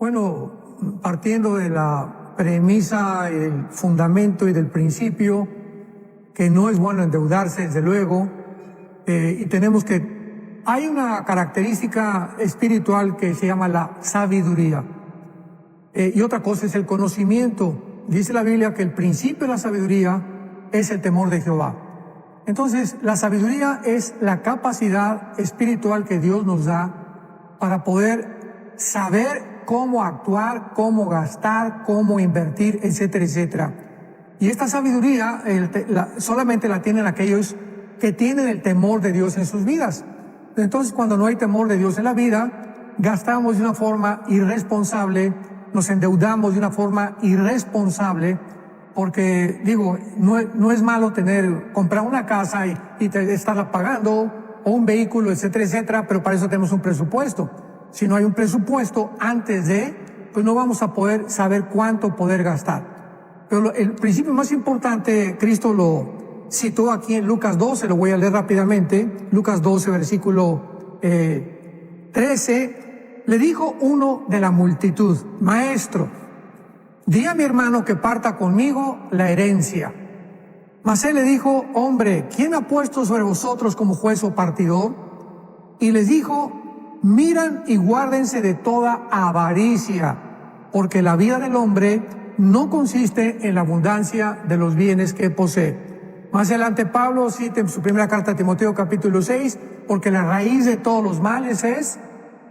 Bueno, partiendo de la premisa, el fundamento y del principio, que no es bueno endeudarse, desde luego, y tenemos que... Hay una característica espiritual que se llama la sabiduría, y otra cosa es el conocimiento. Dice la Biblia que el principio de la sabiduría es el temor de Jehová. Entonces, la sabiduría es la capacidad espiritual que Dios nos da para poder saber cómo actuar, cómo gastar, cómo invertir, etcétera, etcétera. Y esta sabiduría solamente la tienen aquellos que tienen el temor de Dios en sus vidas. Entonces, cuando no hay temor de Dios en la vida, gastamos de una forma irresponsable, nos endeudamos de una forma irresponsable, porque, digo, no es malo comprar una casa y estarla pagando, o un vehículo, etcétera, etcétera, pero para eso tenemos un presupuesto. Si no hay un presupuesto pues no vamos a poder saber cuánto poder gastar. Pero el principio más importante, Cristo lo citó aquí en Lucas 12, lo voy a leer rápidamente. Lucas 12, versículo 13, le dijo uno de la multitud: Maestro, di a mi hermano que parta conmigo la herencia. Mas él le dijo: Hombre, ¿quién ha puesto sobre vosotros como juez o partidor? Y les dijo: Miran y guárdense de toda avaricia, porque la vida del hombre no consiste en la abundancia de los bienes que posee. Más adelante Pablo cita en su primera carta a Timoteo capítulo 6, porque la raíz de todos los males es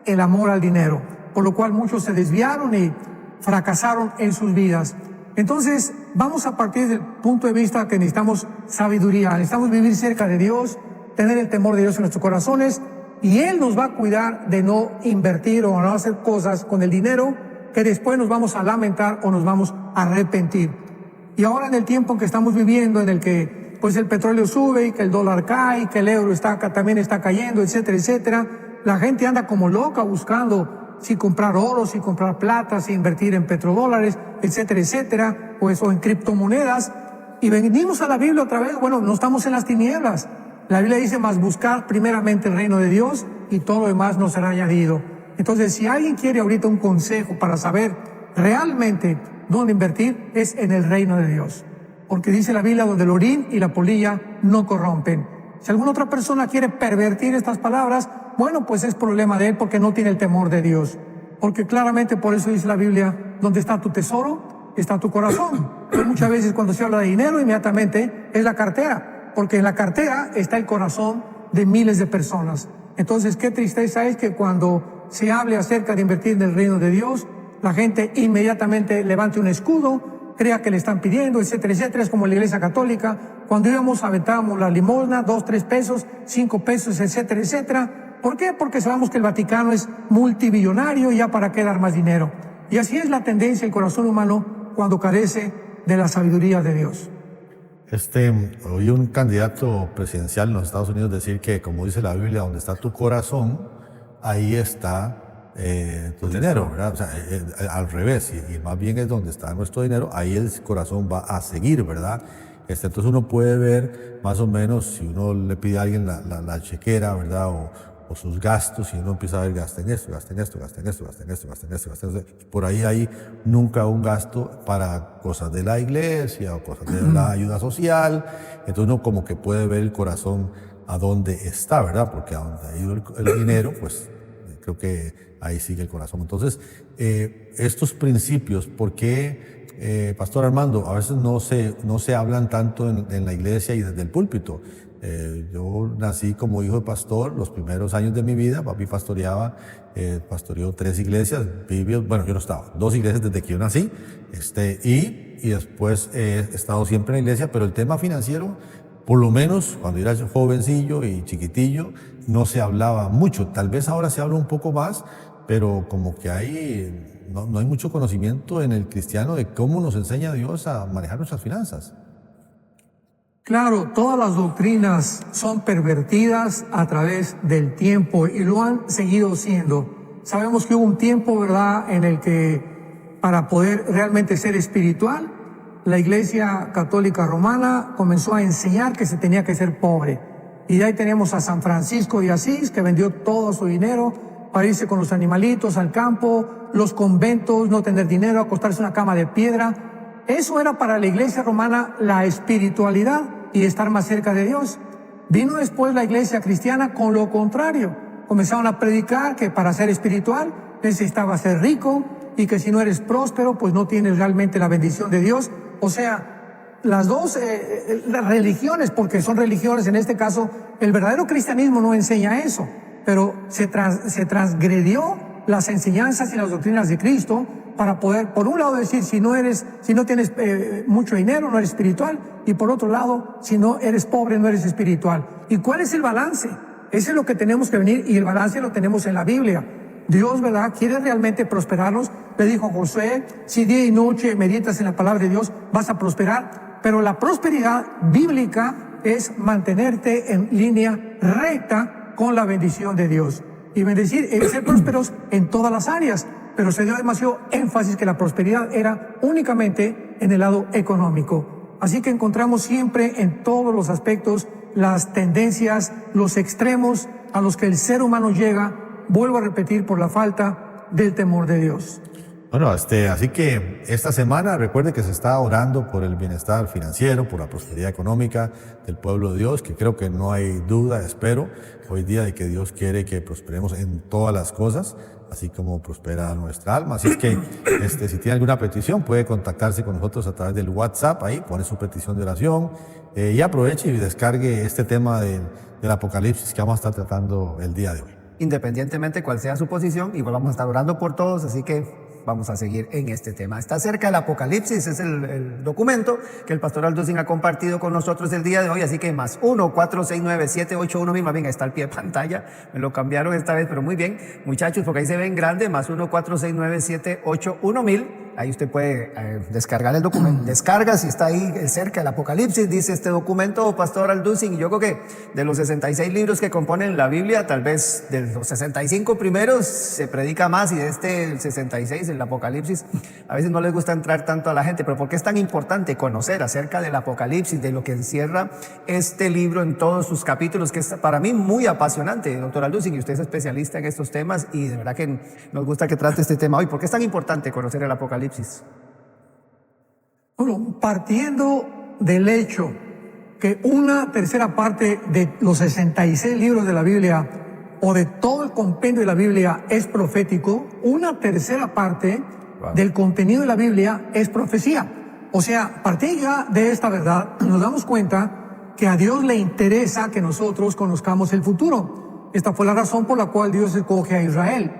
el amor al dinero, por lo cual muchos se desviaron y fracasaron en sus vidas. Entonces, vamos a partir del punto de vista que necesitamos sabiduría, necesitamos vivir cerca de Dios, tener el temor de Dios en nuestros corazones, y Él nos va a cuidar de no invertir o no hacer cosas con el dinero que después nos vamos a lamentar o nos vamos a arrepentir. Y ahora, en el tiempo en que estamos viviendo, en el que pues el petróleo sube y que el dólar cae, y que el euro también está cayendo, etcétera, etcétera, la gente anda como loca buscando si comprar oro, si comprar plata, si invertir en petrodólares, etcétera, etcétera, o en criptomonedas. Y venimos a la Biblia otra vez. Bueno, no estamos en las tinieblas. La Biblia dice: mas buscar primeramente el reino de Dios y todo lo demás nos será añadido. Entonces, si alguien quiere ahorita un consejo para saber realmente dónde invertir, es en el reino de Dios. Porque dice la Biblia: donde el orín y la polilla no corrompen. Si alguna otra persona quiere pervertir estas palabras, bueno, pues es problema de él, porque no tiene el temor de Dios. Porque claramente, por eso dice la Biblia: donde está tu tesoro, está tu corazón. Pero muchas veces cuando se habla de dinero, inmediatamente es la cartera, porque en la cartera está el corazón de miles de personas. Entonces, qué tristeza es que cuando se hable acerca de invertir en el reino de Dios, la gente inmediatamente levante un escudo, crea que le están pidiendo, etcétera, etcétera. Es como la Iglesia Católica: cuando íbamos, aventábamos la limosna, 2, 3 pesos, 5 pesos, etcétera, etcétera. ¿Por qué? Porque sabemos que el Vaticano es multibillonario y ya para qué dar más dinero. Y así es la tendencia del corazón humano cuando carece de la sabiduría de Dios. Oí un candidato presidencial en los Estados Unidos decir que, como dice la Biblia, donde está tu corazón, ahí está tu dinero, ¿verdad? O sea, al revés, y más bien es donde está nuestro dinero, ahí el corazón va a seguir, ¿verdad? Entonces uno puede ver más o menos, si uno le pide a alguien la chequera, ¿verdad? O sus gastos, y uno empieza a ver: gasten esto, gasten esto, gasten esto, gasten esto, gasten esto, gasten esto. Por ahí hay nunca un gasto para cosas de la iglesia o cosas de la ayuda social. Entonces uno como que puede ver el corazón a dónde está, ¿verdad? Porque a donde ha ido el dinero, pues creo que ahí sigue el corazón. Entonces, estos principios, ¿por qué, Pastor Armando, a veces no se hablan tanto en la iglesia y desde el púlpito? Yo nací como hijo de pastor los primeros años de mi vida. Papi pastoreaba, pastoreó 3 iglesias. Bueno, yo no estaba, 2 iglesias desde que yo nací, y después he estado siempre en la iglesia, pero el tema financiero, por lo menos cuando era jovencillo y chiquitillo, no se hablaba mucho. Tal vez ahora se habla un poco más, pero como que no hay mucho conocimiento en el cristiano de cómo nos enseña Dios a manejar nuestras finanzas. Claro, todas las doctrinas son pervertidas a través del tiempo y lo han seguido siendo. Sabemos que hubo un tiempo, ¿verdad?, en el que para poder realmente ser espiritual, la Iglesia Católica Romana comenzó a enseñar que se tenía que ser pobre. Y de ahí tenemos a San Francisco de Asís, que vendió todo su dinero para irse con los animalitos al campo, los conventos, no tener dinero, acostarse en una cama de piedra. Eso era para la iglesia romana la espiritualidad y estar más cerca de Dios. Vino después la iglesia cristiana con lo contrario. Comenzaron a predicar que para ser espiritual necesitaba ser rico y que si no eres próspero, pues no tienes realmente la bendición de Dios. O sea, las dos las religiones, porque son religiones en este caso, el verdadero cristianismo no enseña eso, pero se transgredió las enseñanzas y las doctrinas de Cristo para poder, por un lado, decir si no tienes mucho dinero, no eres espiritual, y por otro lado, si no eres pobre, no eres espiritual. ¿Y cuál es el balance? Ese es lo que tenemos que venir, y el balance lo tenemos en la Biblia. Dios, ¿verdad?, quiere realmente prosperarnos. Le dijo a Josué, si día y noche meditas en la palabra de Dios, vas a prosperar. Pero la prosperidad bíblica es mantenerte en línea recta con la bendición de Dios. Y bendecir es ser prósperos en todas las áreas, pero se dio demasiado énfasis que la prosperidad era únicamente en el lado económico. Así que encontramos siempre en todos los aspectos las tendencias, los extremos a los que el ser humano llega, vuelvo a repetir, por la falta del temor de Dios. Bueno, así que esta semana recuerde que se está orando por el bienestar financiero, por la prosperidad económica del pueblo de Dios, que creo que no hay duda, espero, hoy día de que Dios quiere que prosperemos en todas las cosas, así como prospera nuestra alma. Así es que si tiene alguna petición puede contactarse con nosotros a través del WhatsApp, ahí pone su petición de oración y aproveche y descargue este tema del Apocalipsis que vamos a estar tratando el día de hoy. Independientemente cuál sea su posición, igual vamos a estar orando por todos, así que vamos a seguir en este tema. Está cerca el Apocalipsis, es el documento que el pastor Alducin ha compartido con nosotros el día de hoy, así que más 1-469-781-1000, más bien, ahí está al pie de pantalla, me lo cambiaron esta vez, pero muy bien, muchachos, porque ahí se ven grande, más 1-469-781-1000, ahí usted puede descargar el documento, descarga si está ahí cerca el Apocalipsis, dice este documento, pastor Alducin, y yo creo que de los 66 libros que componen la Biblia, tal vez de los 65 primeros se predica más, y de el 66, el Apocalipsis, a veces no les gusta entrar tanto a la gente, pero ¿por qué es tan importante conocer acerca del Apocalipsis, de lo que encierra este libro en todos sus capítulos, que es para mí muy apasionante, doctor Alducin, y usted es especialista en estos temas, y de verdad que nos gusta que trate este tema hoy? ¿Por qué es tan importante conocer el Apocalipsis? Bueno, partiendo del hecho que una tercera parte de los 66 libros de la Biblia o de todo el compendio de la Biblia es profético, una tercera parte del contenido de la Biblia es profecía. O sea, a partir ya de esta verdad, nos damos cuenta que a Dios le interesa que nosotros conozcamos el futuro. Esta fue la razón por la cual Dios escoge a Israel.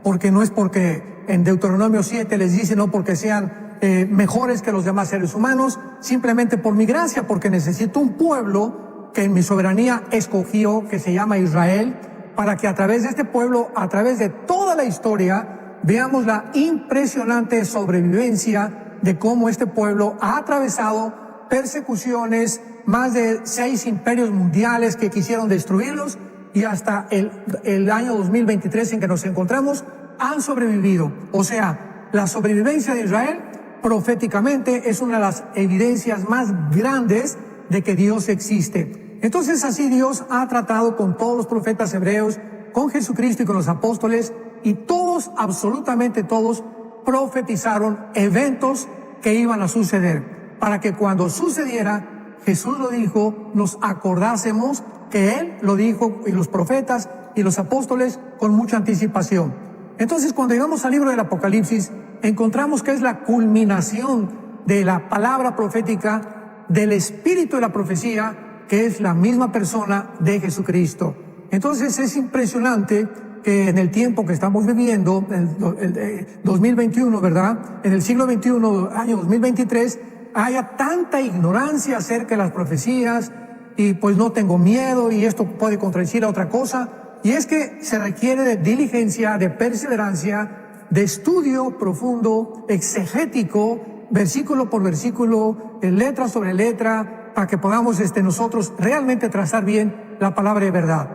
Porque no es porque en Deuteronomio 7 les dice no porque sean mejores que los demás seres humanos, simplemente por mi gracia, porque necesito un pueblo que en mi soberanía escogió, que se llama Israel, para que a través de este pueblo, a través de toda la historia, veamos la impresionante sobrevivencia de cómo este pueblo ha atravesado persecuciones, más de 6 imperios mundiales que quisieron destruirlos, y hasta el año 2023 en que nos encontramos, han sobrevivido. O sea, la sobrevivencia de Israel proféticamente es una de las evidencias más grandes de que Dios existe. Entonces así Dios ha tratado con todos los profetas hebreos, con Jesucristo y con los apóstoles, y todos, absolutamente todos, profetizaron eventos que iban a suceder, para que cuando sucediera, Jesús lo dijo, nos acordásemos que Él lo dijo, y los profetas y los apóstoles, con mucha anticipación. Entonces, cuando llegamos al libro del Apocalipsis, encontramos que es la culminación de la palabra profética, del espíritu de la profecía, que es la misma persona de Jesucristo. Entonces es impresionante que en el tiempo que estamos viviendo, el 2021, ¿verdad? En el siglo XXI, año 2023, haya tanta ignorancia acerca de las profecías, y pues no tengo miedo, y esto puede contradecir a otra cosa. Y es que se requiere de diligencia, de perseverancia, de estudio profundo, exegético, versículo por versículo, letra sobre letra, para que podamos nosotros realmente trazar bien la palabra de verdad.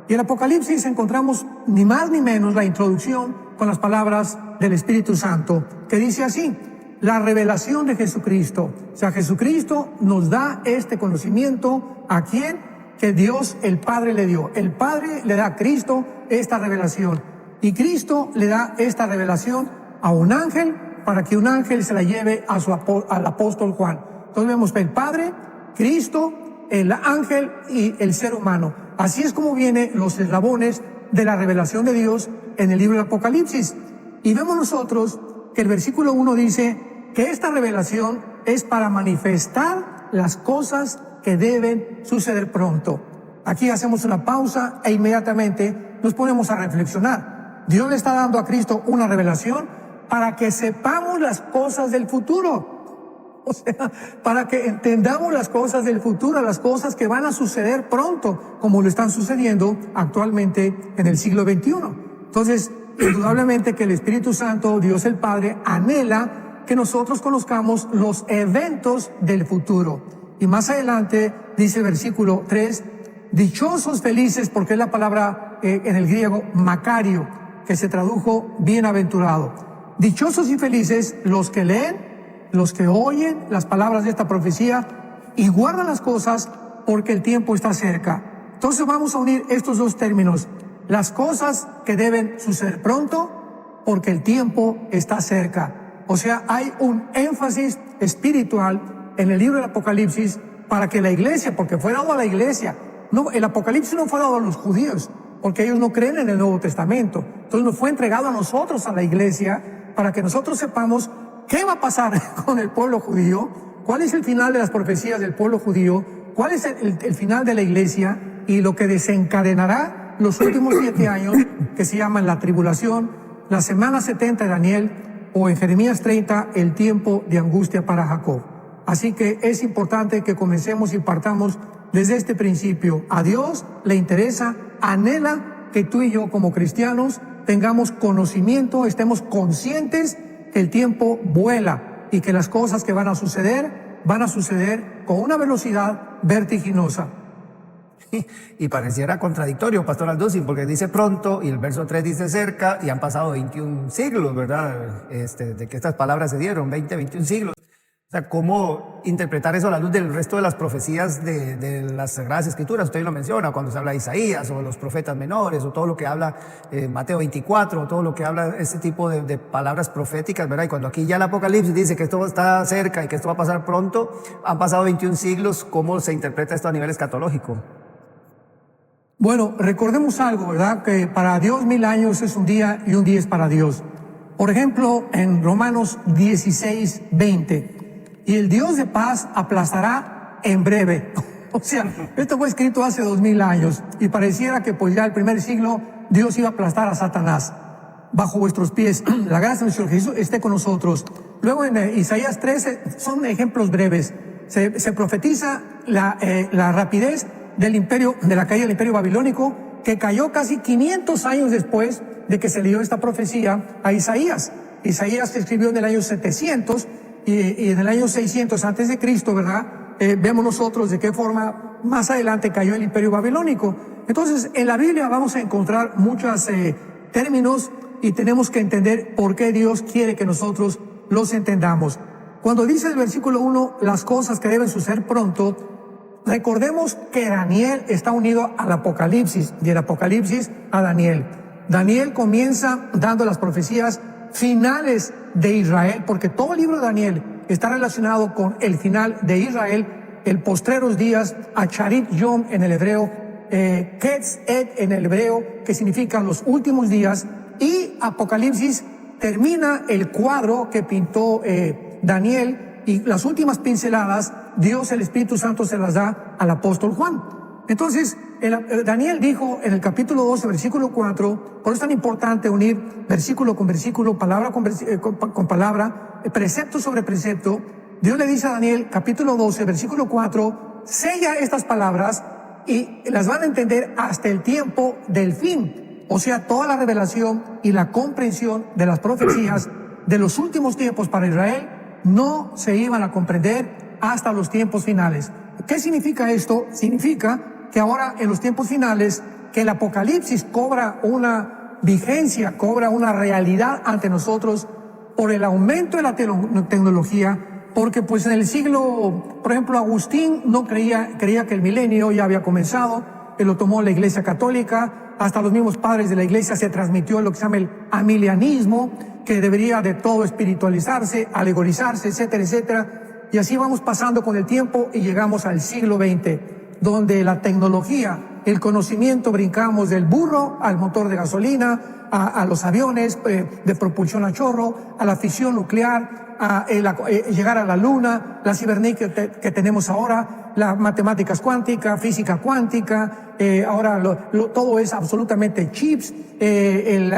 Y en Apocalipsis encontramos ni más ni menos la introducción con las palabras del Espíritu Santo, que dice así: la revelación de Jesucristo. O sea, Jesucristo nos da este conocimiento. ¿A quién? Que Dios el Padre le dio. El Padre le da a Cristo esta revelación. Y Cristo le da esta revelación a un ángel para que un ángel se la lleve al apóstol Juan. Entonces vemos el Padre, Cristo, el ángel y el ser humano. Así es como vienen los eslabones de la revelación de Dios en el libro del Apocalipsis. Y vemos nosotros que el versículo 1 dice que esta revelación es para manifestar las cosas que deben suceder pronto. Aquí hacemos una pausa e inmediatamente nos ponemos a reflexionar. Dios le está dando a Cristo una revelación para que sepamos las cosas del futuro. O sea, para que entendamos las cosas del futuro, las cosas que van a suceder pronto, como lo están sucediendo actualmente en el siglo XXI. Entonces, indudablemente que el Espíritu Santo, Dios el Padre, anhela que nosotros conozcamos los eventos del futuro. Y más adelante dice el versículo 3, dichosos, felices, porque es la palabra en el griego Macario, que se tradujo bienaventurado. Dichosos y felices los que leen, los que oyen las palabras de esta profecía y guardan las cosas porque el tiempo está cerca. Entonces vamos a unir estos dos términos. Las cosas que deben suceder pronto porque el tiempo está cerca. O sea, hay un énfasis espiritual en el libro del Apocalipsis para que la iglesia, porque fue dado a la iglesia. No, el Apocalipsis no fue dado a los judíos, porque ellos no creen en el Nuevo Testamento. Entonces nos fue entregado a nosotros, a la iglesia, para que nosotros sepamos qué va a pasar con el pueblo judío, cuál es el final de las profecías del pueblo judío, cuál es el final de la iglesia y lo que desencadenará los últimos 7 años, que se llaman la tribulación, la semana 70 de Daniel, o en Jeremías 30, el tiempo de angustia para Jacob. Así que es importante que comencemos y partamos desde este principio. A Dios le interesa, anhela que tú y yo como cristianos tengamos conocimiento, estemos conscientes que el tiempo vuela y que las cosas que van a suceder con una velocidad vertiginosa. Y pareciera contradictorio, Pastor Alducin, porque dice pronto y el verso 3 dice cerca y han pasado 21 siglos, ¿verdad? De que estas palabras se dieron, 21 siglos. O sea, ¿cómo interpretar eso a la luz del resto de las profecías de las Sagradas Escrituras? Usted lo menciona cuando se habla de Isaías o los profetas menores o todo lo que habla Mateo 24, o todo lo que habla ese tipo de palabras proféticas, ¿verdad? Y cuando aquí ya el Apocalipsis dice que esto está cerca y que esto va a pasar pronto, han pasado 21 siglos, ¿cómo se interpreta esto a nivel escatológico? Bueno, recordemos algo, ¿verdad? Que para Dios 1000 años es un día y un día es para Dios. Por ejemplo, en Romanos 16, 20, y el Dios de paz aplastará en breve. O sea, esto fue escrito hace 2000 años y pareciera que pues ya el primer siglo Dios iba a aplastar a Satanás bajo vuestros pies. La gracia de nuestro Jesús esté con nosotros. Luego en Isaías 13 son ejemplos breves. Se profetiza la rapidez del imperio, de la caída del imperio babilónico, que cayó casi 500 años después de que se leyó esta profecía a Isaías. Isaías se escribió en el año 700 y en el año 600 antes de Cristo, ¿verdad? Vemos nosotros de qué forma más adelante cayó el imperio babilónico. Entonces, en la Biblia vamos a encontrar muchos términos y tenemos que entender por qué Dios quiere que nosotros los entendamos. Cuando dice el versículo 1, las cosas que deben suceder pronto, recordemos que Daniel está unido al Apocalipsis y el Apocalipsis a Daniel. Daniel comienza dando las profecías finales de Israel, porque todo el libro de Daniel está relacionado con el final de Israel, el postreros días, Acharit Yom en el hebreo, Ketz Et en el hebreo, que significa los últimos días, y Apocalipsis termina el cuadro que pintó Daniel, y las últimas pinceladas, Dios el Espíritu Santo se las da al apóstol Juan. Entonces, Daniel dijo en el capítulo 12, versículo 4, por eso es tan importante unir versículo con versículo, palabra con palabra, precepto sobre precepto. Dios le dice a Daniel, capítulo 12, versículo 4, sella estas palabras y las van a entender hasta el tiempo del fin. O sea, toda la revelación y la comprensión de las profecías de los últimos tiempos para Israel no se iban a comprender hasta los tiempos finales. ¿Qué significa esto? Significa que ahora en los tiempos finales, que el Apocalipsis cobra una vigencia, cobra una realidad ante nosotros por el aumento de la tecnología, porque pues en el siglo, por ejemplo, Agustín no creía que el milenio ya había comenzado, lo tomó la Iglesia Católica, hasta los mismos padres de la Iglesia se transmitió lo que se llama el amilianismo, que debería de todo espiritualizarse, alegorizarse, etcétera, etcétera. Y así vamos pasando con el tiempo y llegamos al siglo XX, donde la tecnología, el conocimiento, brincamos del burro al motor de gasolina, a los aviones de propulsión a chorro, a la fisión nuclear, llegar a la luna, la cibernética que tenemos ahora, las matemáticas cuánticas, física cuántica, ahora todo es absolutamente chips, el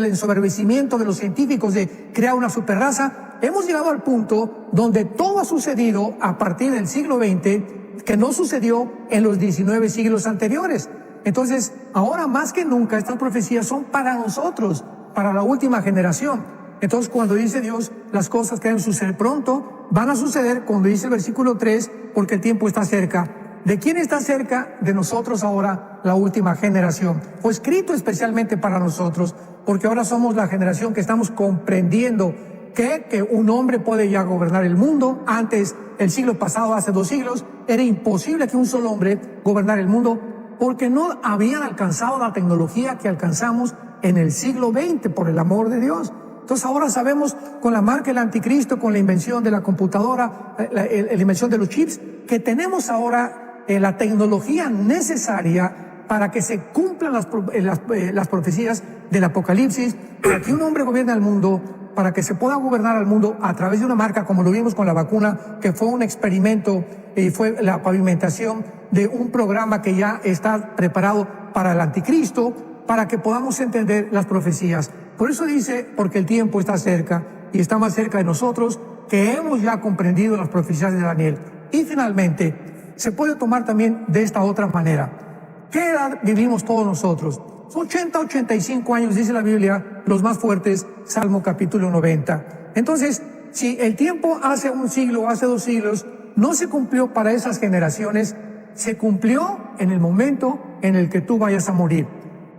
ensoberbecimiento de los científicos de crear una superraza. Hemos llegado al punto donde todo ha sucedido a partir del siglo XX que no sucedió en los 19 siglos anteriores. Entonces, ahora más que nunca estas profecías son para nosotros, para la última generación. Entonces, cuando dice Dios, las cosas que deben suceder pronto, van a suceder cuando dice el versículo 3, porque el tiempo está cerca. ¿De quién está cerca? De nosotros ahora, la última generación. Fue escrito especialmente para nosotros, porque ahora somos la generación que estamos comprendiendo que un hombre puede ya gobernar el mundo. Antes, el siglo pasado, hace 2 siglos, era imposible que un solo hombre gobernara el mundo, porque no habían alcanzado la tecnología que alcanzamos en el siglo XX, por el amor de Dios. Entonces ahora sabemos, con la marca del anticristo, con la invención de la computadora, la invención de los chips, que tenemos ahora la tecnología necesaria para que se cumplan las profecías del Apocalipsis, para que un hombre gobierne el mundo, para que se pueda gobernar al mundo a través de una marca, como lo vimos con la vacuna, que fue un experimento y fue la pavimentación de un programa que ya está preparado para el anticristo, para que podamos entender las profecías. Por eso dice, porque el tiempo está cerca y está más cerca de nosotros, que hemos ya comprendido las profecías de Daniel. Y finalmente, se puede tomar también de esta otra manera. ¿Qué edad vivimos todos nosotros? 80, 85 años, dice la Biblia, los más fuertes, Salmo capítulo 90. Entonces, si el tiempo hace 1 siglo, hace 2 siglos, no se cumplió para esas generaciones, se cumplió en el momento en el que tú vayas a morir.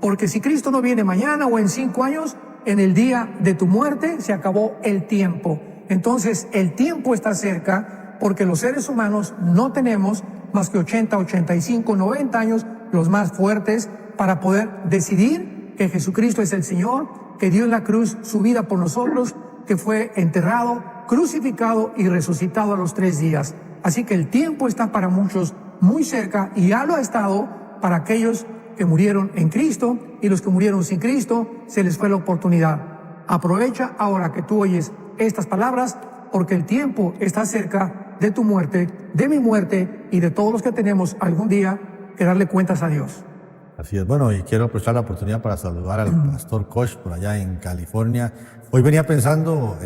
Porque si Cristo no viene mañana o en 5 años, en el día de tu muerte se acabó el tiempo. Entonces, el tiempo está cerca, porque los seres humanos no tenemos más que 80, 85, 90 años, los más fuertes, para poder decidir que Jesucristo es el Señor, que dio en la cruz su vida por nosotros, que fue enterrado, crucificado y resucitado a los 3 días. Así que el tiempo está para muchos muy cerca, y ya lo ha estado para aquellos que murieron en Cristo, y los que murieron sin Cristo se les fue la oportunidad. Aprovecha ahora que tú oyes estas palabras, porque el tiempo está cerca de tu muerte, de mi muerte y de todos los que tenemos algún día que darle cuentas a Dios. Así es. Bueno, y quiero aprovechar la oportunidad para saludar al pastor Koch por allá en California. Hoy venía pensando,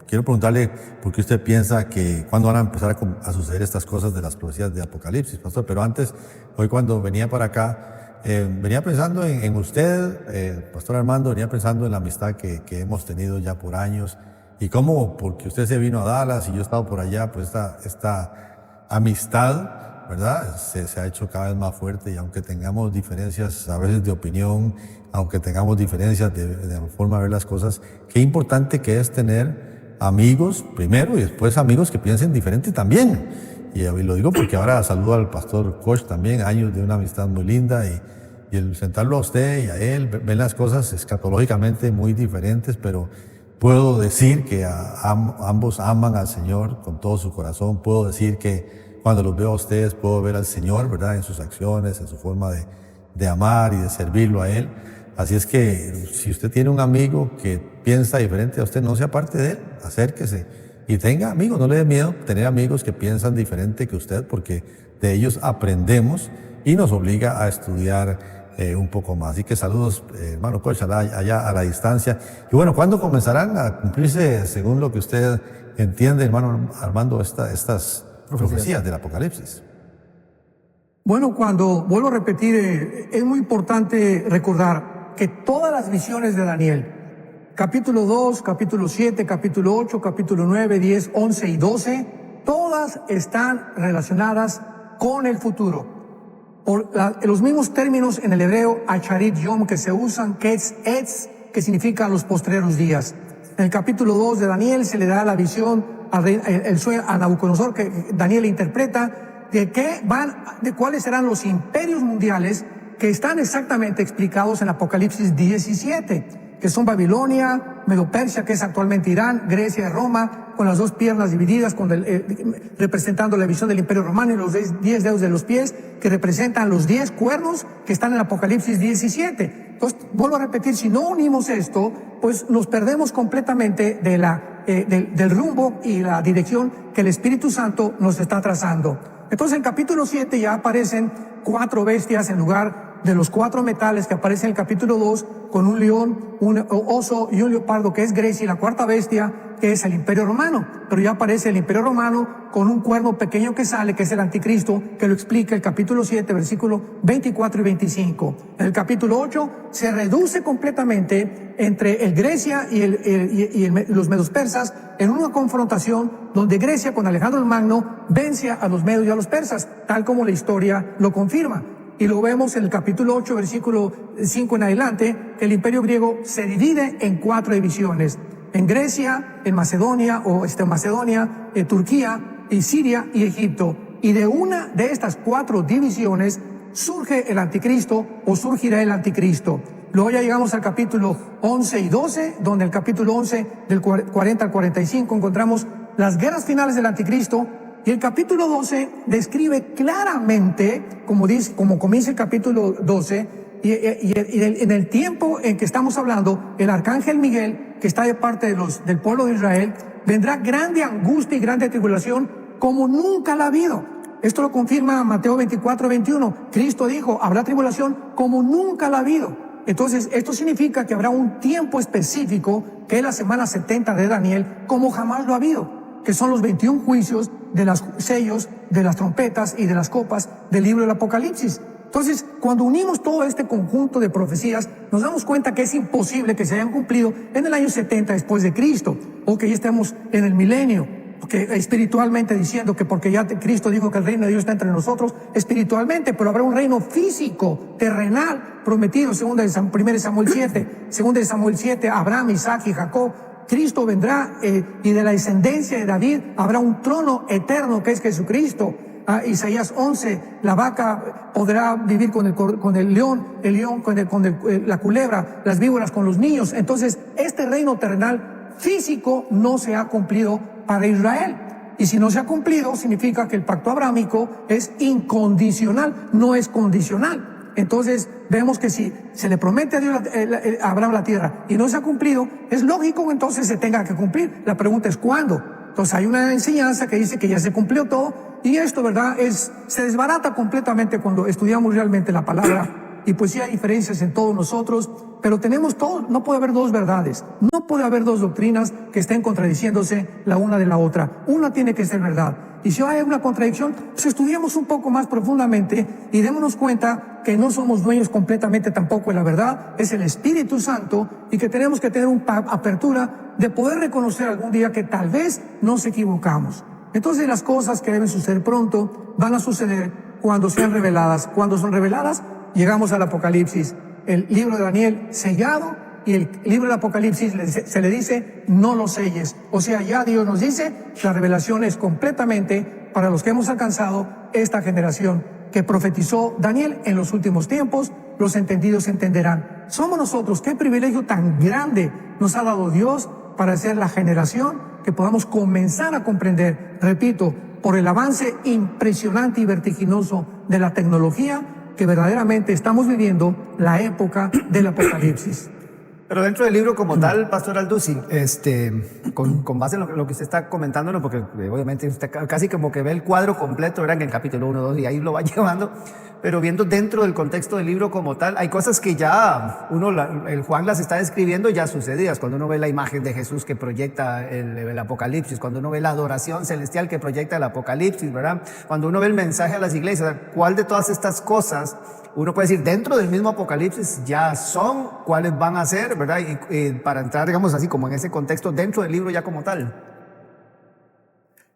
quiero preguntarle por qué usted piensa que cuándo van a empezar a suceder estas cosas de las profecías de Apocalipsis, pastor. Pero antes, hoy cuando venía para acá, venía pensando en usted, pastor Armando, venía pensando en la amistad que hemos tenido ya por años, y cómo, porque usted se vino a Dallas y yo he estado por allá, pues esta amistad, ¿verdad? Se ha hecho cada vez más fuerte, y aunque tengamos diferencias a veces de opinión, aunque tengamos diferencias de forma de ver las cosas, qué importante que es tener amigos primero y después amigos que piensen diferente también. Y lo digo porque ahora saludo al pastor Koch también, años de una amistad muy linda, y el sentarlo a usted y a él, ven las cosas escatológicamente muy diferentes, pero puedo decir que ambos aman al Señor con todo su corazón. Puedo decir que cuando los veo a ustedes puedo ver al Señor, ¿verdad? En sus acciones, en su forma de amar y de servirlo a Él. Así es que si usted tiene un amigo que piensa diferente a usted, no sea parte de él, acérquese y tenga amigos. No le dé miedo tener amigos que piensan diferente que usted, porque de ellos aprendemos y nos obliga a estudiar un poco más. Así que saludos, hermano Koch, allá a la distancia. Y bueno, ¿cuándo comenzarán a cumplirse, según lo que usted entiende, hermano Armando, estas profecías del Apocalipsis? Bueno, vuelvo a repetir, es muy importante recordar que todas las visiones de Daniel, capítulo 2, capítulo 7, capítulo 8, capítulo 9, 10, 11 y 12, todas están relacionadas con el futuro. Por los mismos términos en el hebreo, acharit yom, que se usan, ketz, etz, que significa los postreros días. En el capítulo 2 de Daniel se le da la visión al sueño a Nabucodonosor, que Daniel interpreta, de cuáles serán los imperios mundiales que están exactamente explicados en Apocalipsis 17, que son Babilonia, Medo-Persia, que es actualmente Irán, Grecia y Roma, con las dos piernas divididas, representando la visión del Imperio Romano, y los 10 dedos de los pies, que representan los 10 cuernos que están en Apocalipsis 17. Entonces, vuelvo a repetir, si no unimos esto, pues nos perdemos completamente del rumbo y la dirección que el Espíritu Santo nos está trazando. Entonces, en capítulo 7 ya aparecen 4 bestias en lugar de los 4 metales que aparecen en el capítulo 2, con un león, un oso y un leopardo, que es Grecia, y la 4ª bestia, que es el Imperio Romano. Pero ya aparece el Imperio Romano con un cuerno pequeño que sale, que es el Anticristo, que lo explica el capítulo 7, versículos 24 y 25. En el capítulo 8 se reduce completamente entre el Grecia y los medos persas en una confrontación donde Grecia, con Alejandro el Magno, vence a los medos y a los persas, tal como la historia lo confirma. Y lo vemos en el capítulo 8, versículo 5 en adelante, que el imperio griego se divide en 4 divisiones. En Grecia, en Macedonia, Turquía, y Siria y Egipto. Y de una de estas 4 divisiones surge el anticristo, o surgirá el anticristo. Luego ya llegamos al capítulo 11 y 12, donde el capítulo 11, del 40 al 45, encontramos las guerras finales del anticristo. Y el capítulo 12 describe claramente, como comienza el capítulo 12, y en el tiempo en que estamos hablando, el arcángel Miguel, que está de parte del pueblo de Israel, vendrá grande angustia y grande tribulación como nunca la ha habido. Esto lo confirma Mateo 24, 21. Cristo dijo, habrá tribulación como nunca la ha habido. Entonces, esto significa que habrá un tiempo específico, que es la semana 70 de Daniel, como jamás lo ha habido, que son los 21 juicios de los sellos, de las trompetas y de las copas del libro del Apocalipsis. Entonces, cuando unimos todo este conjunto de profecías, nos damos cuenta que es imposible que se hayan cumplido en el año 70 después de Cristo, o que ya estemos en el milenio, porque espiritualmente diciendo que porque ya Cristo dijo que el reino de Dios está entre nosotros espiritualmente, pero habrá un reino físico, terrenal, prometido, 1 Samuel 7, Abraham, Isaac y Jacob. Cristo vendrá y de la descendencia de David habrá un trono eterno que es Jesucristo. Isaías 11, la vaca podrá vivir con el león, el león con la culebra, las víboras con los niños. Entonces, este reino terrenal físico no se ha cumplido para Israel. Y si no se ha cumplido, significa que el pacto abrámico es incondicional, no es condicional. Entonces, vemos que si se le promete a Dios a Abraham la tierra y no se ha cumplido, es lógico que entonces se tenga que cumplir. La pregunta es ¿cuándo? Entonces, hay una enseñanza que dice que ya se cumplió todo, y esto, ¿verdad?, se desbarata completamente cuando estudiamos realmente la palabra. Y pues sí hay diferencias en todos nosotros, pero tenemos todo, no puede haber 2 verdades, no puede haber 2 doctrinas que estén contradiciéndose la una de la otra. Una tiene que ser verdad. Y si hay una contradicción, pues estudiemos un poco más profundamente y démonos cuenta que no somos dueños completamente tampoco de la verdad, es el Espíritu Santo, y que tenemos que tener una apertura de poder reconocer algún día que tal vez nos equivocamos. Entonces, las cosas que deben suceder pronto van a suceder cuando sean reveladas. Cuando son reveladas, llegamos al Apocalipsis, el libro de Daniel sellado, y el libro del Apocalipsis se le dice no lo selles. O sea, ya Dios nos dice, la revelación es completamente para los que hemos alcanzado esta generación que profetizó Daniel en los últimos tiempos. Los entendidos entenderán. Somos nosotros, qué privilegio tan grande nos ha dado Dios para ser la generación que podamos comenzar a comprender, repito, por el avance impresionante y vertiginoso de la tecnología, que verdaderamente estamos viviendo la época del Apocalipsis. Pero dentro del libro como tal, Pastor Alducin, con base en lo que usted está comentando, ¿no? Porque obviamente usted casi como que ve el cuadro completo, ¿verdad? En el capítulo 1, 2, y ahí lo va llevando, pero viendo dentro del contexto del libro como tal, hay cosas que ya el Juan las está describiendo ya sucedidas, cuando uno ve la imagen de Jesús que proyecta el Apocalipsis, cuando uno ve la adoración celestial que proyecta el Apocalipsis, ¿verdad? Cuando uno ve el mensaje a las iglesias, ¿cuál de todas estas cosas uno puede decir dentro del mismo Apocalipsis ya son, cuáles van a ser, ¿verdad? Y para entrar, digamos así, como en ese contexto dentro del libro ya como tal.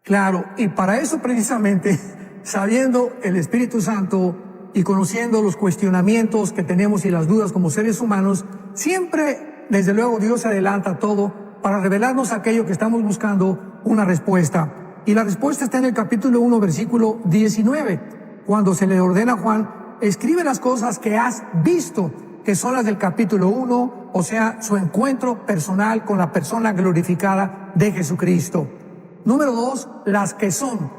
Claro, y para eso precisamente, sabiendo el Espíritu Santo y conociendo los cuestionamientos que tenemos y las dudas como seres humanos, siempre, desde luego, Dios se adelanta todo para revelarnos aquello que estamos buscando una respuesta. Y la respuesta está en el capítulo 1, versículo 19, cuando se le ordena a Juan, escribe las cosas que has visto, que son las del capítulo 1, o sea, su encuentro personal con la persona glorificada de Jesucristo. Número 2, las que son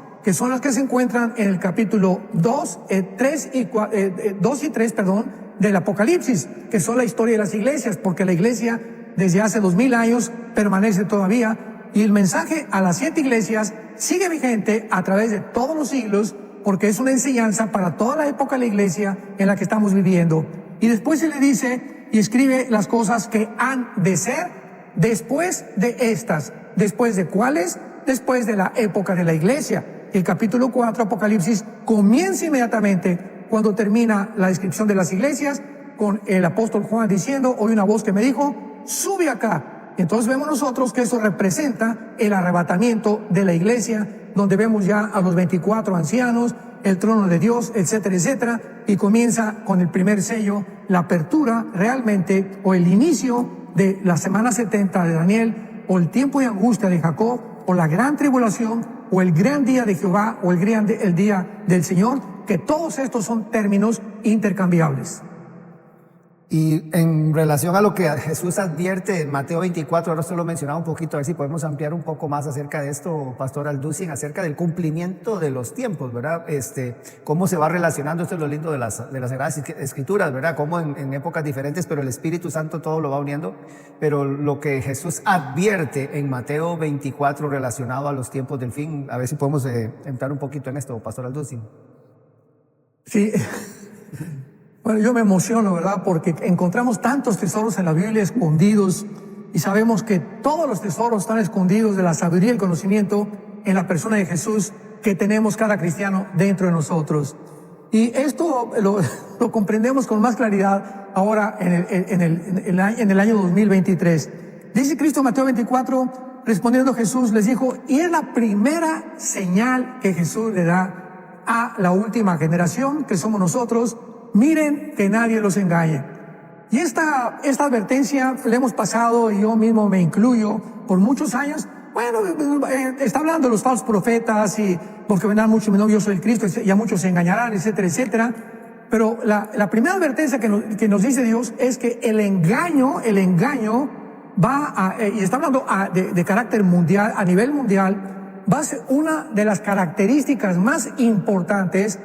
las que se encuentran en el capítulo 2 y 3, del Apocalipsis, que son la historia de las iglesias, porque la iglesia desde hace 2000 años permanece todavía, y el mensaje a las 7 iglesias sigue vigente a través de todos los siglos, porque es una enseñanza para toda la época de la iglesia en la que estamos viviendo. Y después se le dice y escribe las cosas que han de ser después de estas. ¿Después de cuáles? Después de la época de la iglesia. El capítulo 4, Apocalipsis, comienza inmediatamente cuando termina la descripción de las iglesias, con el apóstol Juan diciendo, oí una voz que me dijo, sube acá. Entonces vemos nosotros que eso representa el arrebatamiento de la iglesia, donde vemos ya a los 24 ancianos, el trono de Dios, etcétera, etcétera, y comienza con el primer sello, la apertura realmente, o el inicio de la semana 70 de Daniel, o el tiempo de angustia de Jacob, o la gran tribulación, o el gran día de Jehová, o el día del Señor, que todos estos son términos intercambiables. Y en relación a lo que Jesús advierte en Mateo 24, ahora usted lo mencionaba un poquito, a ver si podemos ampliar un poco más acerca de esto, Pastor Alducin, acerca del cumplimiento de los tiempos, ¿verdad? Cómo se va relacionando, esto es lo lindo de las Sagradas Escrituras, ¿verdad? Cómo en épocas diferentes, pero el Espíritu Santo todo lo va uniendo, pero lo que Jesús advierte en Mateo 24 relacionado a los tiempos del fin, a ver si podemos entrar un poquito en esto, Pastor Alducin. Sí. Bueno, yo me emociono, ¿verdad? Porque encontramos tantos tesoros en la Biblia escondidos y sabemos que todos los tesoros están escondidos de la sabiduría y el conocimiento en la persona de Jesús que tenemos cada cristiano dentro de nosotros. Y esto lo comprendemos con más claridad ahora en el año 2023. Dice Cristo en Mateo 24, respondiendo Jesús, les dijo, y es la primera señal que Jesús le da a la última generación, que somos nosotros. Miren que nadie los engañe. Y esta advertencia la hemos pasado, y yo mismo me incluyo, por muchos años. Bueno, está hablando de los falsos profetas, y porque vendrán muchos, no, yo soy el Cristo, y a muchos se engañarán, etcétera, etcétera. Pero la primera advertencia que nos dice Dios es que el engaño va a, y está hablando de carácter mundial, a nivel mundial, va a ser una de las características más importantes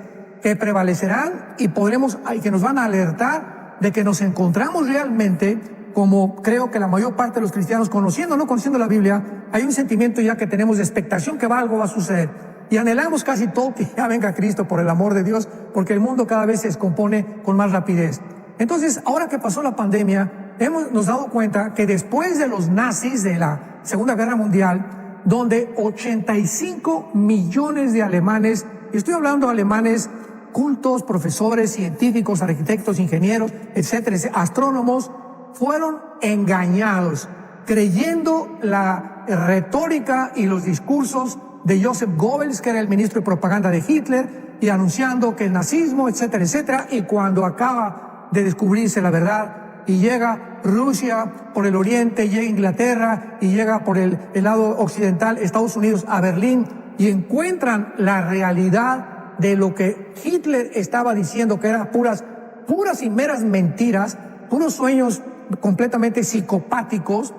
que prevalecerán y que nos van a alertar de que nos encontramos realmente, como creo que la mayor parte de los cristianos, conociendo o no conociendo la Biblia, hay un sentimiento ya que tenemos de expectación que algo va a suceder. Y anhelamos casi todo que ya venga Cristo por el amor de Dios, porque el mundo cada vez se descompone con más rapidez. Entonces, ahora que pasó la pandemia, nos dado cuenta que después de los nazis de la Segunda Guerra Mundial, donde 85 millones de alemanes, y estoy hablando de alemanes cultos, profesores, científicos, arquitectos, ingenieros, etcétera, astrónomos, fueron engañados, creyendo la retórica y los discursos de Joseph Goebbels, que era el ministro de propaganda de Hitler, y anunciando que el nazismo, etcétera, etcétera, y cuando acaba de descubrirse la verdad, y llega Rusia por el oriente, llega Inglaterra, y llega por el lado occidental, Estados Unidos, a Berlín, y encuentran la realidad de lo que Hitler estaba diciendo, que eran puras y meras mentiras, puros sueños completamente psicopáticos,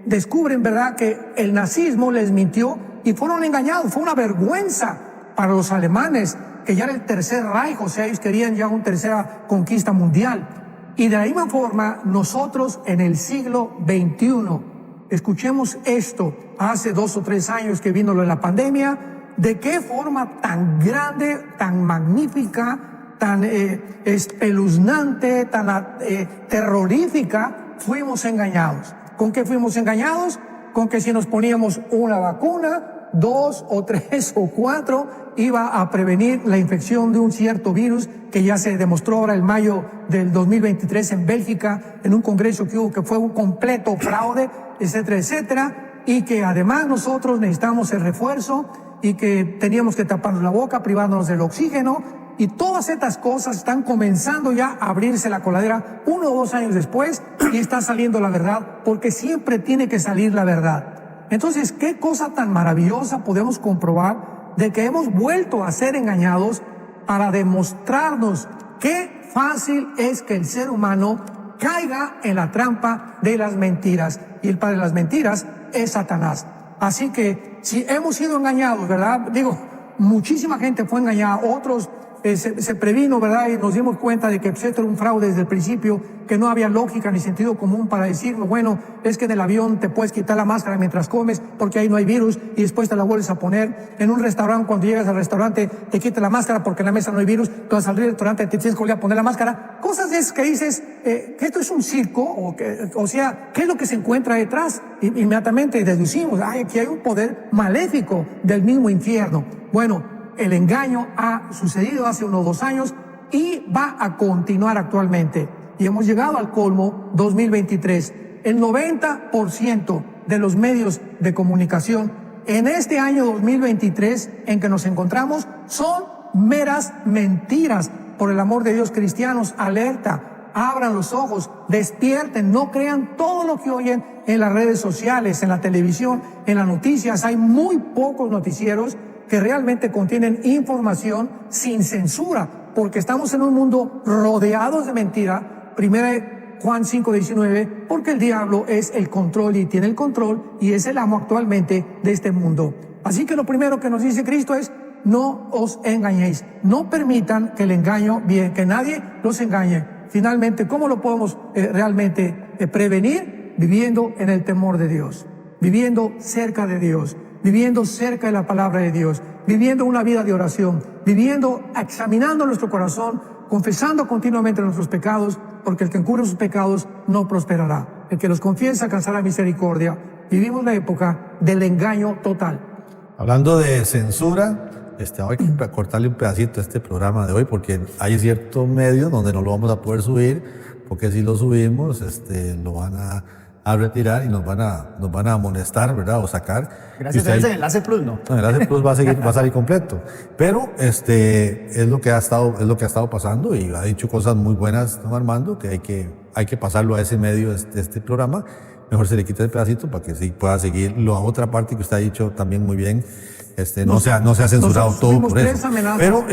descubren, ¿verdad?, que el nazismo les mintió y fueron engañados. Fue una vergüenza para los alemanes, que ya era el Tercer Reich, o sea, ellos querían ya una tercera conquista mundial. Y de la misma forma, nosotros en el siglo XXI, escuchemos esto, hace 2 o 3 años que vino lo de la pandemia, de qué forma tan grande, tan magnífica, tan espeluznante, tan terrorífica, fuimos engañados. ¿Con qué fuimos engañados? Con que si nos poníamos una vacuna, 2 o 3 o 4, iba a prevenir la infección de un cierto virus que ya se demostró ahora en mayo del 2023 en Bélgica, en un congreso que hubo, que fue un completo fraude, etcétera, etcétera, y que además nosotros necesitamos el refuerzo, y que teníamos que taparnos la boca, privándonos del oxígeno, y todas estas cosas están comenzando ya a abrirse la coladera 1 o 2 años después, y está saliendo la verdad, porque siempre tiene que salir la verdad. Entonces, ¿qué cosa tan maravillosa podemos comprobar de que hemos vuelto a ser engañados para demostrarnos qué fácil es que el ser humano caiga en la trampa de las mentiras? Y el padre de las mentiras es Satanás. Así que si hemos sido engañados, ¿verdad? Digo, muchísima gente fue engañada, otros se previno, ¿verdad? Y nos dimos cuenta de que esto era un fraude desde el principio, que no había lógica ni sentido común para decir, bueno, es que en el avión te puedes quitar la máscara mientras comes porque ahí no hay virus y después te la vuelves a poner. En un restaurante, cuando llegas al restaurante, te quitas la máscara porque en la mesa no hay virus, tú vas al restaurante, te tienes que volver a poner la máscara. Cosas de esas que dices, que esto es un circo, o sea, ¿qué es lo que se encuentra detrás? Inmediatamente deducimos, aquí hay un poder maléfico del mismo infierno. Bueno, el engaño ha sucedido hace unos 2 años y va a continuar actualmente. Y hemos llegado al colmo 2023. El 90% de los medios de comunicación en este año 2023 en que nos encontramos son meras mentiras. Por el amor de Dios, cristianos, alerta, abran los ojos, despierten, no crean todo lo que oyen en las redes sociales, en la televisión, en las noticias. Hay muy pocos noticieros que realmente contienen información sin censura, porque estamos en un mundo rodeados de mentira. Primera Juan 5:19, porque el diablo es el control y tiene el control y es el amo actualmente de este mundo. Así que lo primero que nos dice Cristo es: no os engañéis, no permitan que el engaño, que nadie los engañe. Finalmente, ¿cómo lo podemos realmente prevenir? Viviendo en el temor de Dios, viviendo cerca de Dios, viviendo cerca de la palabra de Dios, viviendo una vida de oración, viviendo, examinando nuestro corazón, confesando continuamente nuestros pecados, porque el que encubre sus pecados no prosperará. El que los confiesa alcanzará misericordia. Vivimos la época del engaño total. Hablando de censura, hay que cortarle un pedacito a este programa de hoy, porque hay ciertos medios donde no lo vamos a poder subir, porque si lo subimos, lo van a retirar y nos van a amonestar, ¿verdad? O sacar. Gracias a ese Enlace Plus, ¿no? No, Enlace Plus va a salir completo. Pero es lo que ha estado pasando, y ha dicho cosas muy buenas don Armando, que hay que pasarlo a ese medio de este programa. Mejor se le quita el pedacito para que sí pueda seguir la otra parte que usted ha dicho también muy bien. No se ha censurado todo por eso. Pero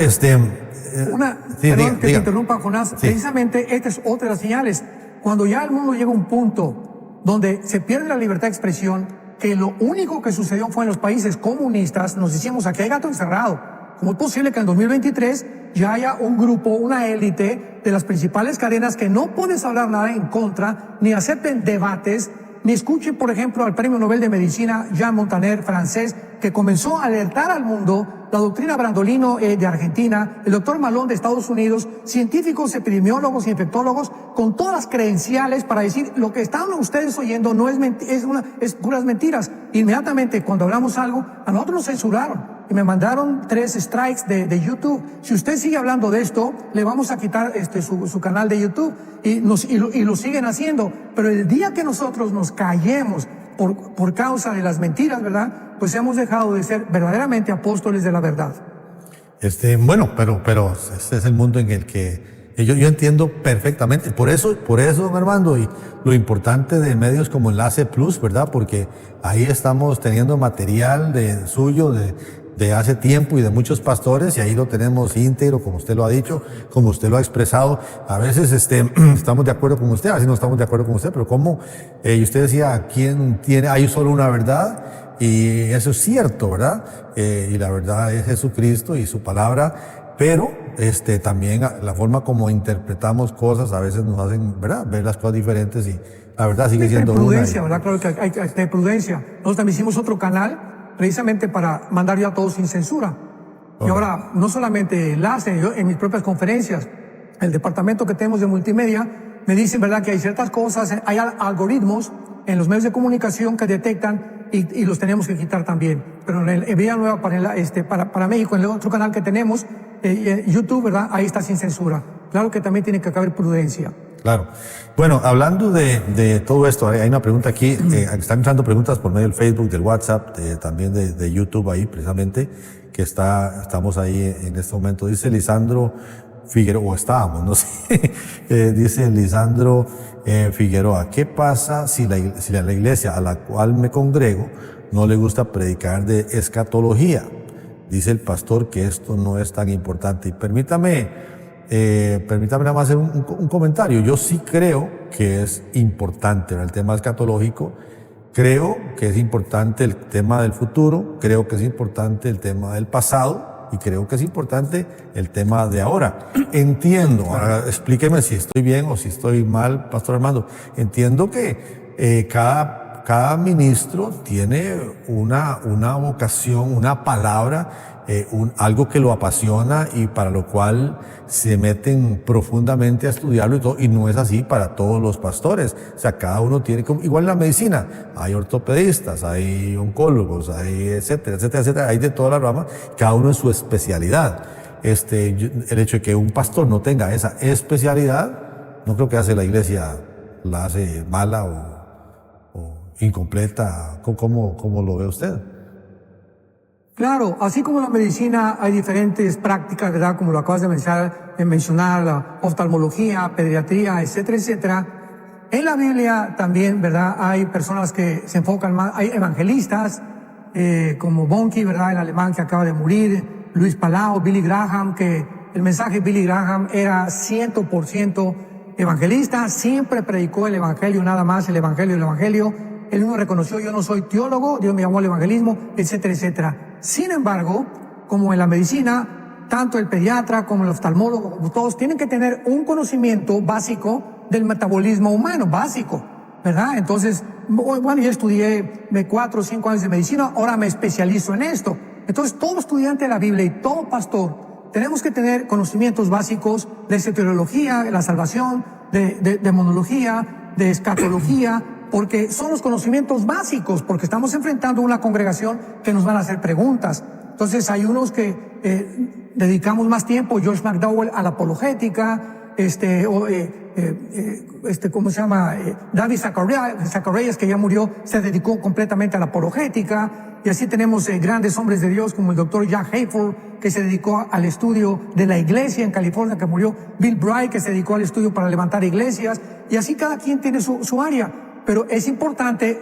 perdón que te interrumpa, Jonás. Sí. Precisamente esta es otra de las señales. Cuando ya el mundo llega a un punto donde se pierde la libertad de expresión, que lo único que sucedió fue en los países comunistas, nos decíamos, aquí hay gato encerrado. ¿Cómo es posible que en 2023 ya haya un grupo, una élite de las principales cadenas que no puedes hablar nada en contra, ni acepten debates, ni escuchen, por ejemplo, al Premio Nobel de Medicina Jean Montaner, francés, que comenzó a alertar al mundo, la doctrina Brandolino de Argentina, el doctor Malone de Estados Unidos, científicos, epidemiólogos y infectólogos, con todas las credenciales para decir lo que están ustedes oyendo no es puras mentiras. Inmediatamente, cuando hablamos algo, a nosotros nos censuraron y me mandaron 3 strikes de YouTube. Si usted sigue hablando de esto, le vamos a quitar su canal de YouTube, y lo siguen haciendo. Pero el día que nosotros nos callemos por causa de las mentiras, ¿verdad?, pues hemos dejado de ser verdaderamente apóstoles de la verdad. Bueno, pero este es el mundo en el que yo entiendo perfectamente. Por eso, don Armando, y lo importante de medios como Enlace Plus, ¿verdad? Porque ahí estamos teniendo material suyo de hace tiempo y de muchos pastores, y ahí lo tenemos íntegro, como usted lo ha dicho, como usted lo ha expresado. A veces estamos de acuerdo con usted, a veces no estamos de acuerdo con usted, pero como y usted decía, hay solo una verdad, y eso es cierto, ¿verdad? Y la verdad es Jesucristo y su palabra, pero también la forma como interpretamos cosas a veces nos hacen, ¿verdad?, ver las cosas diferentes, y la verdad sigue siendo prudencia, ¿verdad? Claro que hay que tener prudencia. Nosotros también hicimos otro canal precisamente para mandar ya a todos sin censura. Okay. Y ahora, no solamente Enlace, yo en mis propias conferencias, el departamento que tenemos de multimedia, me dicen, ¿verdad?, que hay ciertas cosas, hay algoritmos en los medios de comunicación que detectan y los tenemos que quitar también. Pero en Villanueva para México, en el otro canal que tenemos, YouTube, ¿verdad?, ahí está sin censura. Claro que también tiene que haber prudencia. Claro. Bueno, hablando de todo esto, hay una pregunta aquí, están entrando preguntas por medio del Facebook, del WhatsApp, también de YouTube ahí precisamente, que estamos ahí en este momento. Dice Lisandro Figueroa, o estábamos, no sé, dice Lisandro Figueroa, ¿qué pasa si la iglesia a la cual me congrego no le gusta predicar de escatología. Dice el pastor que esto no es tan importante. Y permítame nada más hacer un comentario. Yo sí creo que es importante el tema escatológico. Creo que es importante el tema del futuro. Creo que es importante el tema del pasado. Y creo que es importante el tema de ahora. Entiendo, ahora explíqueme si estoy bien o si estoy mal, Pastor Armando. Entiendo que cada ministro tiene una vocación, una palabra, algo que lo apasiona y para lo cual se meten profundamente a estudiarlo y todo, y no es así para todos los pastores. O sea, cada uno tiene, igual en la medicina, hay ortopedistas, hay oncólogos, hay etcétera, etcétera, etcétera, hay de todas las ramas, cada uno en su especialidad. El hecho de que un pastor no tenga esa especialidad, no creo que hace la iglesia, la hace mala o incompleta. ¿Cómo lo ve usted? Claro, así como en la medicina hay diferentes prácticas, ¿verdad? Como lo acabas de mencionar, la oftalmología, pediatría, etcétera, etcétera. En la Biblia también, ¿verdad? Hay personas que se enfocan más, hay evangelistas, como Bonnke, ¿verdad? El alemán que acaba de morir, Luis Palau, Billy Graham, que el mensaje de Billy Graham era 100% evangelista, siempre predicó el evangelio, nada más el evangelio. Él mismo reconoció, yo no soy teólogo, Dios me llamó al evangelismo, etcétera, etcétera. Sin embargo, como en la medicina, tanto el pediatra como el oftalmólogo, todos tienen que tener un conocimiento básico del metabolismo humano, básico, ¿verdad? Entonces, bueno, yo estudié 4 o 5 años de medicina, ahora me especializo en esto. Entonces, todo estudiante de la Biblia y todo pastor, tenemos que tener conocimientos básicos de soteriología, de la salvación, de demonología, de escatología, porque son los conocimientos básicos, porque estamos enfrentando una congregación que nos van a hacer preguntas. Entonces hay unos que dedicamos más tiempo, George McDowell, a la apologética, ¿cómo se llama? David Zacharias, que ya murió, se dedicó completamente a la apologética, y así tenemos grandes hombres de Dios como el doctor Jack Hayford, que se dedicó al estudio de la iglesia en California, que murió, Bill Bright, que se dedicó al estudio para levantar iglesias, y así cada quien tiene su área. Pero es importante,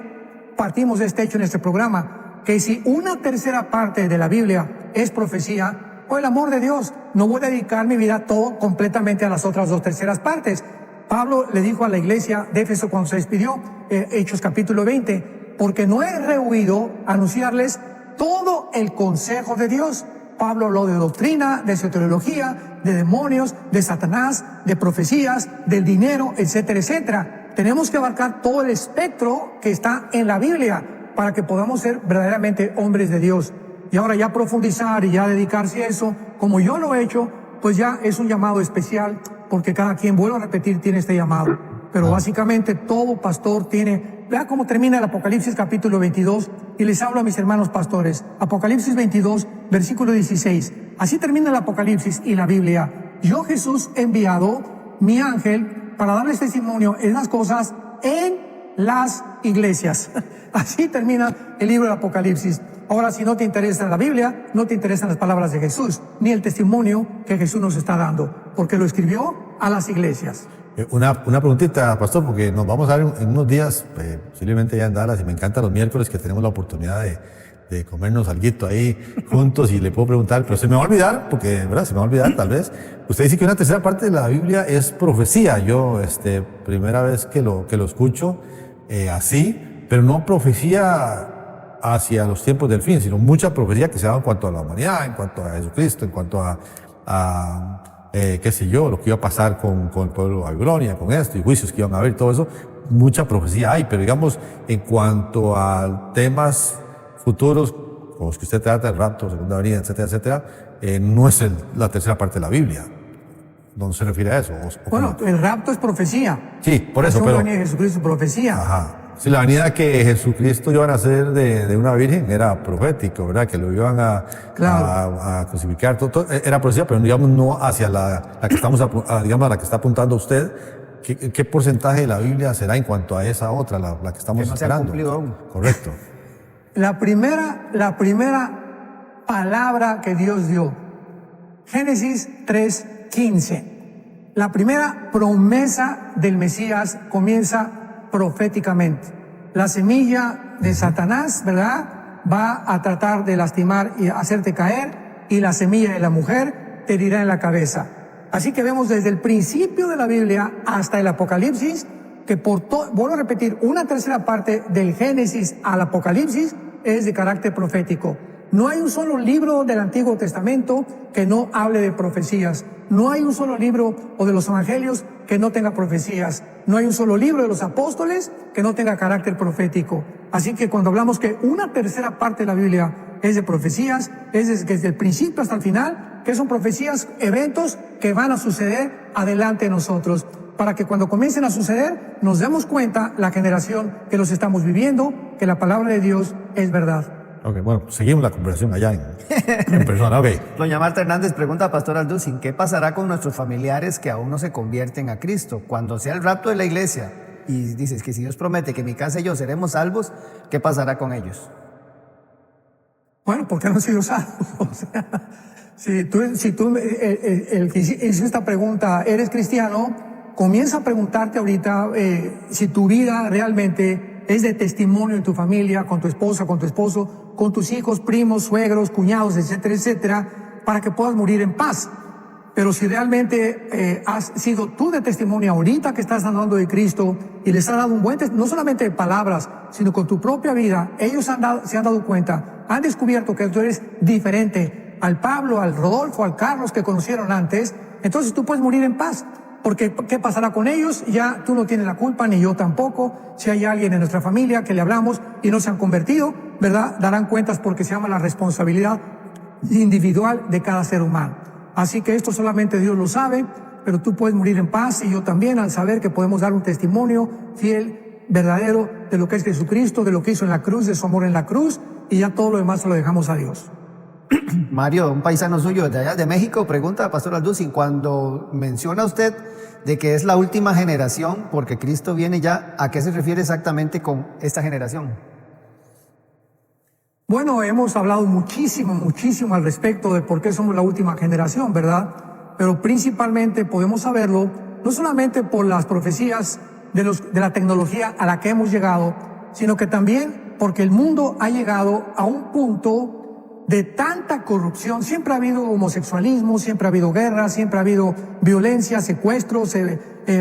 partimos de este hecho en este programa, que si una tercera parte de la Biblia es profecía, por el amor de Dios, no voy a dedicar mi vida todo completamente a las otras 2 terceras partes. Pablo le dijo a la iglesia de Éfeso cuando se despidió, Hechos capítulo 20, porque no he rehuido anunciarles todo el consejo de Dios. Pablo habló de doctrina, de soteriología, de demonios, de Satanás, de profecías, del dinero, etcétera, etcétera. Tenemos que abarcar todo el espectro que está en la Biblia para que podamos ser verdaderamente hombres de Dios. Y ahora ya profundizar y ya dedicarse a eso, como yo lo he hecho, pues ya es un llamado especial, porque cada quien, vuelvo a repetir, tiene este llamado. Pero básicamente todo pastor tiene, vea cómo termina el Apocalipsis capítulo 22, y les hablo a mis hermanos pastores. Apocalipsis 22, versículo 16. Así termina el Apocalipsis y la Biblia. Yo, Jesús, he enviado mi ángel para darles testimonio en las cosas en las iglesias. Así termina el libro del Apocalipsis. Ahora, si no te interesa la Biblia, no te interesan las palabras de Jesús, ni el testimonio que Jesús nos está dando, porque lo escribió a las iglesias. Una preguntita, pastor, porque nos vamos a ver en unos días, posiblemente ya en Dallas, y me encantan los miércoles que tenemos la oportunidad de comernos alguito ahí juntos, y le puedo preguntar, pero se me va a olvidar, porque, ¿verdad? Se me va a olvidar tal vez. Usted dice que una tercera parte de la Biblia es profecía. Yo, primera vez que lo escucho así, pero no profecía hacia los tiempos del fin, sino mucha profecía que se da en cuanto a la humanidad, en cuanto a Jesucristo, en cuanto a qué sé yo, lo que iba a pasar con el pueblo de Babilonia, con esto, y juicios que iban a haber, todo eso. Mucha profecía hay, pero digamos, en cuanto a temas futuros, como los que usted trata, el rapto, segunda venida, etcétera, etcétera, no es la tercera parte de la Biblia. ¿No se refiere a eso? Bueno, el rapto es profecía. Sí, por eso, pero... La venida de Jesucristo es profecía. Ajá. Si la venida que Jesucristo iba a nacer de una virgen era profético, ¿verdad? Que lo iban a crucificar, todo era profecía, pero digamos no hacia la que estamos, digamos, a la que está apuntando usted. ¿Qué porcentaje de la Biblia será en cuanto a esa otra, la que estamos esperando? Se ha cumplido aún. Correcto. La primera palabra que Dios dio, Génesis 3:15. La primera promesa del Mesías comienza proféticamente. La semilla de Satanás, ¿verdad? va a tratar de lastimar y hacerte caer, y la semilla de la mujer te herirá en la cabeza. Así que vemos desde el principio de la Biblia hasta el Apocalipsis que vuelvo a repetir, una tercera parte del Génesis al Apocalipsis es de carácter profético. No hay un solo libro del Antiguo Testamento que no hable de profecías. No hay un solo libro o de los evangelios que no tenga profecías. No hay un solo libro de los apóstoles que no tenga carácter profético. Así que cuando hablamos que una tercera parte de la Biblia es de profecías, es desde el principio hasta el final, que son profecías, eventos que van a suceder adelante de nosotros, para que cuando comiencen a suceder nos demos cuenta, la generación que los estamos viviendo, que la palabra de Dios es verdad. Ok, bueno, seguimos la conversación allá en persona. Ok. Doña Marta Hernández pregunta a Pastor Alducin, ¿qué pasará con nuestros familiares que aún no se convierten a Cristo? Cuando sea el rapto de la iglesia, y dices que si Dios promete que mi casa y yo seremos salvos, ¿qué pasará con ellos? Bueno, ¿por qué no han sido salvos? O sea, si tú el que hizo esta pregunta, ¿eres cristiano? Comienza a preguntarte ahorita si tu vida realmente es de testimonio en tu familia, con tu esposa, con tu esposo, con tus hijos, primos, suegros, cuñados, etcétera, etcétera, para que puedas morir en paz. Pero si realmente has sido tú de testimonio ahorita que estás hablando de Cristo y les has dado un buen testimonio, no solamente de palabras, sino con tu propia vida, ellos se han dado cuenta, han descubierto que tú eres diferente al Pablo, al Rodolfo, al Carlos que conocieron antes, entonces tú puedes morir en paz. Porque ¿qué pasará con ellos? Ya tú no tienes la culpa, ni yo tampoco. Si hay alguien en nuestra familia que le hablamos y no se han convertido, ¿verdad? Darán cuentas, porque se llama la responsabilidad individual de cada ser humano. Así que esto solamente Dios lo sabe, pero tú puedes morir en paz y yo también, al saber que podemos dar un testimonio fiel, verdadero, de lo que es Jesucristo, de lo que hizo en la cruz, de su amor en la cruz, y ya todo lo demás se lo dejamos a Dios. Mario, un paisano suyo de allá de México, pregunta a Pastor Alducin, cuando menciona usted de que es la última generación porque Cristo viene ya, ¿a qué se refiere exactamente con esta generación? Bueno, hemos hablado muchísimo al respecto de por qué somos la última generación, ¿verdad? Pero principalmente podemos saberlo no solamente por las profecías de la tecnología a la que hemos llegado, sino que también porque el mundo ha llegado a un punto de tanta corrupción. Siempre ha habido homosexualismo, siempre ha habido guerra, siempre ha habido violencia, secuestros,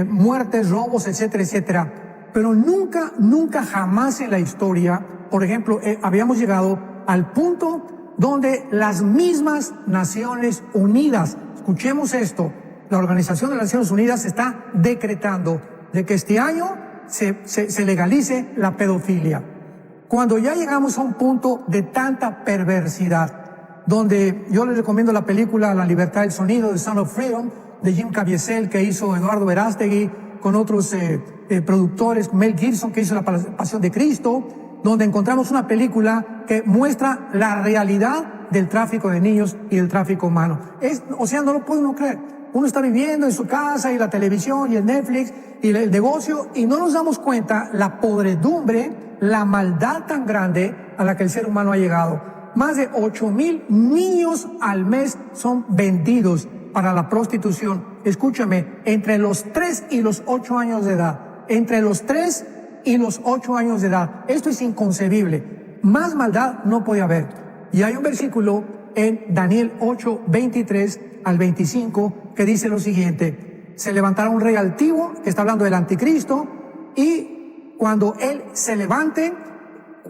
muertes, robos, etcétera, etcétera. Pero nunca jamás en la historia, por ejemplo, habíamos llegado al punto donde las mismas Naciones Unidas, escuchemos esto, la Organización de las Naciones Unidas está decretando de que este año se legalice la pedofilia. Cuando ya llegamos a un punto de tanta perversidad, donde yo les recomiendo la película La Libertad del Sonido, The Sound of Freedom, de Jim Caviezel, que hizo Eduardo Verástegui, con otros productores, Mel Gibson, que hizo La Pasión de Cristo, donde encontramos una película que muestra la realidad del tráfico de niños y del tráfico humano. O sea, no lo puede uno creer. Uno está viviendo en su casa y la televisión y el Netflix y el negocio, y no nos damos cuenta la podredumbre, la maldad tan grande a la que el ser humano ha llegado. Más de 8,000 niños al mes son vendidos para la prostitución. Escúchame, entre los 3 y los 8 años de edad. Entre los 3 y los 8 años de edad. Esto es inconcebible. Más maldad no puede haber. Y hay un versículo en Daniel 8, 23 al 25 que dice lo siguiente: se levantará un rey altivo, que está hablando del anticristo, y cuando él se levante,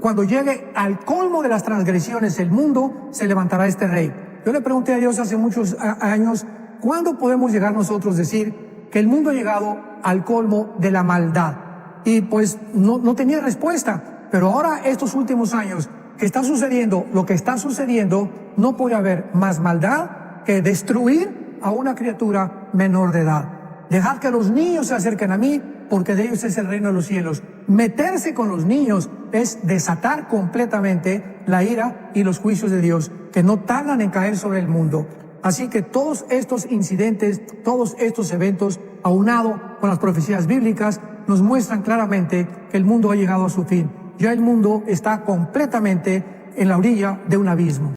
cuando llegue al colmo de las transgresiones del mundo, se levantará este rey. Yo le pregunté a Dios hace muchos años, ¿cuándo podemos llegar nosotros a decir que el mundo ha llegado al colmo de la maldad? Y pues no tenía respuesta. Pero ahora, estos últimos años que está sucediendo, lo que está sucediendo, no puede haber más maldad que destruir a una criatura menor de edad. Dejad que los niños se acerquen a mí, porque de ellos es el reino de los cielos. Meterse con los niños es desatar completamente la ira y los juicios de Dios, que no tardan en caer sobre el mundo. Así que todos estos incidentes, todos estos eventos, aunado con las profecías bíblicas, nos muestran claramente que el mundo ha llegado a su fin. Ya el mundo está completamente en la orilla de un abismo.